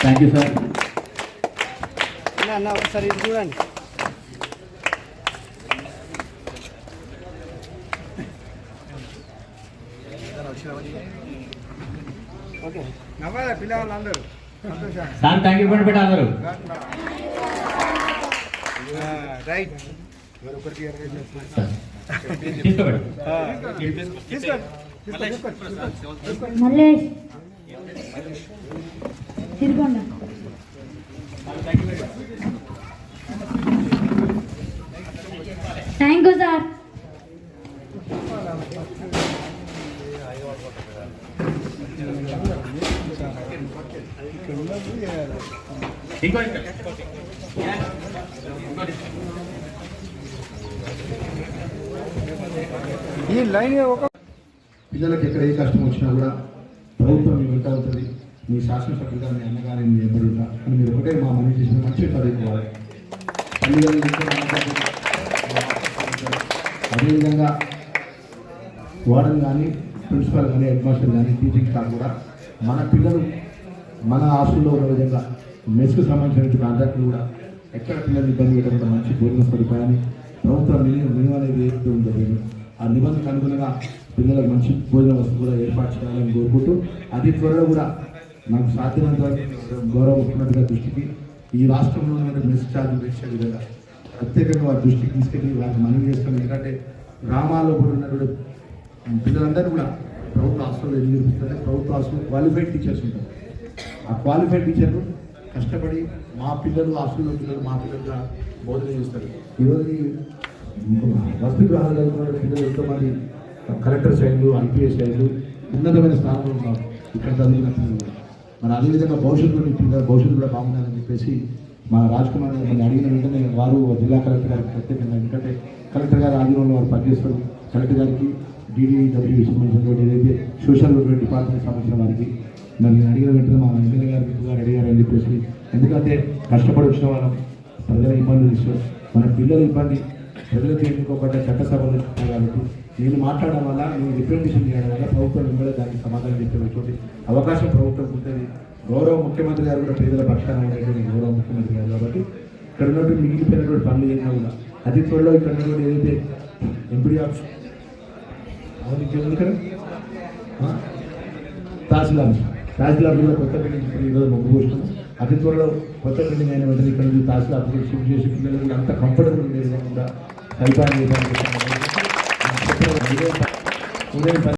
Thank you sir. అన్న ఒకసారి ఇది చూడండి. ఓకే నవ్వాలి పిల్లలందరూ సార్ థ్యాంక్ యూ పెట్ట అందరూ right. Mallesh Tirugonda thank you sir. ఈ లైన్ ఒక పిల్లలకి ఎక్కడ ఏ కష్టం వచ్చినా కూడా ప్రభుత్వం మీ వెంట ఉంటుంది. మీ శాసనసభ్యులుగా మీ అన్నగానే మీ ఎదురుంటా అని మీరు ఒకటే మా మనీ చేసిన మంచి చదువుకోవాలి. అదేవిధంగా వార్డెన్ కానీ ప్రిన్సిపల్ కానీ హెడ్ మాస్టర్ కానీ టీచింగ్ స్టాఫ్ కూడా మన పిల్లలు మన హాస్టల్లో ఉన్న విధంగా మెస్కు సంబంధించిన కాంట్రాక్టులు కూడా ఎక్కడ పిల్లలు ఇబ్బంది పెట్టకుండా మంచి భోజన సదుపాయాన్ని ప్రభుత్వం మినిమం అనేది ఏదైతే ఉందో ఆ నిబంధనకు అనుగుణంగా పిల్లలకు మంచి భోజన వస్తువు కూడా ఏర్పాటు చేయాలని కోరుకుంటూ అతి త్వరలో కూడా నాకు సాధ్యమైనంత గౌరవ ముఖ్యమంత్రి గారి దృష్టికి ఈ రాష్ట్రంలో మెస్ ఛార్జీలు పెంచే విధంగా ప్రత్యేకంగా వారి దృష్టికి తీసుకెళ్ళి వారిని మనవి చేస్తాం. ఎందుకంటే గ్రామాల్లో కూడా ఉన్నటువంటి పిల్లలందరూ కూడా ప్రభుత్వ హాస్టల్లో ఎందుకు నిర్మిస్తారు. ప్రభుత్వ హాస్టల్లో క్వాలిఫైడ్ టీచర్స్ ఉంటారు. ఆ క్వాలిఫైడ్ టీచర్లు కష్టపడి మా పిల్లలు హాస్టల్లో పిల్లలు మా పిల్లలుగా బోధన చేస్తారు. ఈరోజు వసతి గృహాలు చదువుకున్న పిల్లలు ఎంతోమంది కలెక్టర్ సైడ్లు ఐపీఎస్ సైడ్లు ఉన్నతమైన స్థానంలో ఉన్నారు ఇక్కడ చదివిన పిల్లలు. మరి అదేవిధంగా భవిష్యత్తు కూడా బాగుండాలని చెప్పేసి మా రాజ్ కుమార్ గారు మనం అడిగిన వెంటనే వారు జిల్లా కలెక్టర్ గారికి ప్రత్యేకంగా, ఎందుకంటే కలెక్టర్ గారు ఆధీనంలో వారు పనిచేస్తారు. కలెక్టర్ గారికి DDW సంబంధించినటువంటి ఏదైతే సోషల్ వెల్ఫేర్ డిపార్ట్మెంట్ సంబంధించిన వారికి మరి నేను అడిగిన వెంటనే మా ఎమ్మెల్యే గారు అడిగారని చెప్పేసి, ఎందుకంటే కష్టపడి వచ్చిన వాళ్ళం ప్రజల ఇబ్బందులు ఇస్తారు, మన పిల్లల ఇబ్బంది ప్రజలకు ఎన్నుకోబడ్డ చట్టసభలు కాబట్టి నేను మాట్లాడడం వల్ల నేను రిప్రజెంటేషన్ చేయడం వల్ల ప్రభుత్వం మిమ్మల్ని దానికి సమాధానం చెప్పేటువంటి అవకాశం ప్రభుత్వం ఉంటుంది. గౌరవ ముఖ్యమంత్రి గారు కూడా పేదల పక్షాన ఉండేటువంటి గౌరవ ముఖ్యమంత్రి గారు కాబట్టి ఇక్కడ ఉన్నటువంటి మిగిలిపోయినటువంటి పనులు చేసినా కూడా అతి త్వరలో ఇక్కడ ఉన్నటువంటి ఏదైతే ఎంపీడీ ఆఫీస్ ఇక్కడ తహసీల్ కూడా కొత్త బిల్డింగ్ ఈరోజు మొగ్గు పోస్తున్నాం. అతి త్వరలో కొత్త బిల్డింగ్ అయిన వెంటనే ఇక్కడ నుంచి తహసీల్ ఆఫీస్ షిఫ్ట్ చేసి పిల్లలు కూడా అంత కంఫర్టబుల్ ఉండే విధంగా సదుపాయం చేయడానికి